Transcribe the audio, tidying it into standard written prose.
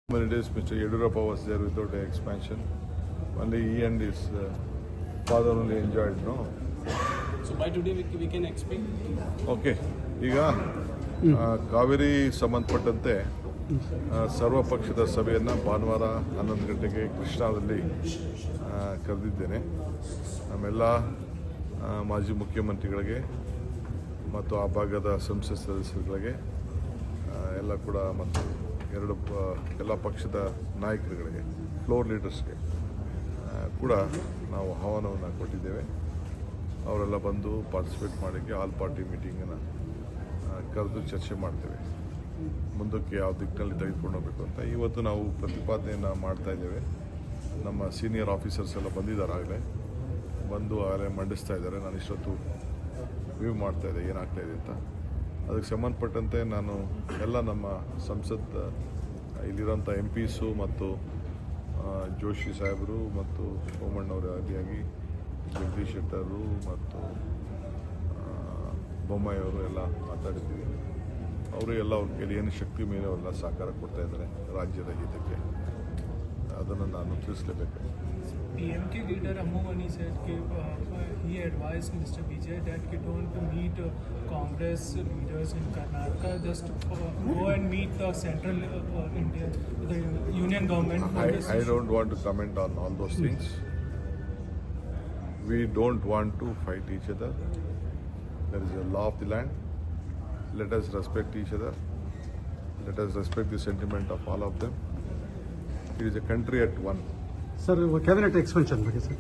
Many days Mr. Yedurappa was there without an expansion. Only he and his father only enjoyed, no? So by today we can expect. Okay ಈಗ ಕಾವೇರಿ ಸಂಬಂಧಪಟ್ಟಂತೆ ಸರ್ವ ಪಕ್ಷದ ಸಭೆಯನ್ನು ಭಾನುವಾರ 11 ಗಂಟೆಗೆ ಕೃಷ್ಣಾದಲ್ಲಿ ಕರೆದಿದ್ದೇನೆ. ನಮ್ಮೆಲ್ಲ ಮಾಜಿ ಮುಖ್ಯಮಂತ್ರಿಗಳಿಗೆ ಮತ್ತು ಆ ಭಾಗದ ಸಂಸತ್ ಸದಸ್ಯರುಗಳಿಗೆ ಎಲ್ಲ ಕೂಡ ಮತ್ತು ಎಲ್ಲ ಪಕ್ಷದ ನಾಯಕರುಗಳಿಗೆ ಫ್ಲೋರ್ ಲೀಡರ್ಸ್ಗೆ ಕೂಡ ನಾವು ಆಹ್ವಾನವನ್ನು ಕೊಟ್ಟಿದ್ದೇವೆ. ಅವರೆಲ್ಲ ಬಂದು ಪಾರ್ಟಿಸಿಪೇಟ್ ಮಾಡೋಕ್ಕೆ ಆಲ್ ಪಾರ್ಟಿ ಮೀಟಿಂಗನ್ನು ಕರೆದು ಚರ್ಚೆ ಮಾಡ್ತೇವೆ. ಮುಂದಕ್ಕೆ ಯಾವ ದಿಕ್ಕಿನಲ್ಲಿ ತೆಗೆದುಕೊಂಡು ಹೋಗಬೇಕು ಅಂತ ಇವತ್ತು ನಾವು ಪ್ರತಿಪಾದನೆಯನ್ನು ಮಾಡ್ತಾ ಇದ್ದೇವೆ. ನಮ್ಮ ಸೀನಿಯರ್ ಆಫೀಸರ್ಸ್ ಎಲ್ಲ ಬಂದಿದ್ದಾರೆ, ಆಗಲೇ ಮಂಡಿಸ್ತಾ ಇದ್ದಾರೆ. ನಾನು ಇಷ್ಟೊತ್ತು ವ್ಯೂ ಮಾಡ್ತಾ ಇದ್ದೆ ಏನಾಗ್ತಾಯಿದೆ ಅಂತ. ಅದಕ್ಕೆ ಸಂಬಂಧಪಟ್ಟಂತೆ ನಾನು ಎಲ್ಲ ನಮ್ಮ ಸಂಸತ್ ಇಲ್ಲಿರೋಂಥ MPಸು ಮತ್ತು ಜೋಶಿ ಸಾಹೇಬರು ಮತ್ತು ಸೋಮಣ್ಣವರು ಆದಿಯಾಗಿ ಜಗದೀಶ್ ಶೆಟ್ಟರು ಮತ್ತು ಬೊಮ್ಮಾಯಿಯವರು ಎಲ್ಲ ಮಾತಾಡಿದ್ದೀವಿ. ಅವರು ಎಲ್ಲ ಅವ್ರ ಕೈಲಿ ಏನು ಶಕ್ತಿ ಮೇಲೆ ಅವರೆಲ್ಲ ಸಹಕಾರ ಕೊಡ್ತಾ ಇದ್ದಾರೆ ರಾಜ್ಯದ ಹಿತಕ್ಕೆ. ಅದನ್ನು ನಾನು ತಿಳಿಸಲೇಬೇಕು. PMK leader Ammu Mani said he advised Mr. Vijay that he don't meet Congress leaders in Karnataka, just go and meet the central India, the union government. I don't want to comment on all those things. We don't want to fight each other. There is a law of the land. Let us respect each other. Let us respect the sentiment of all of them. It is a country at one. Sir, cabinet expansion, sir.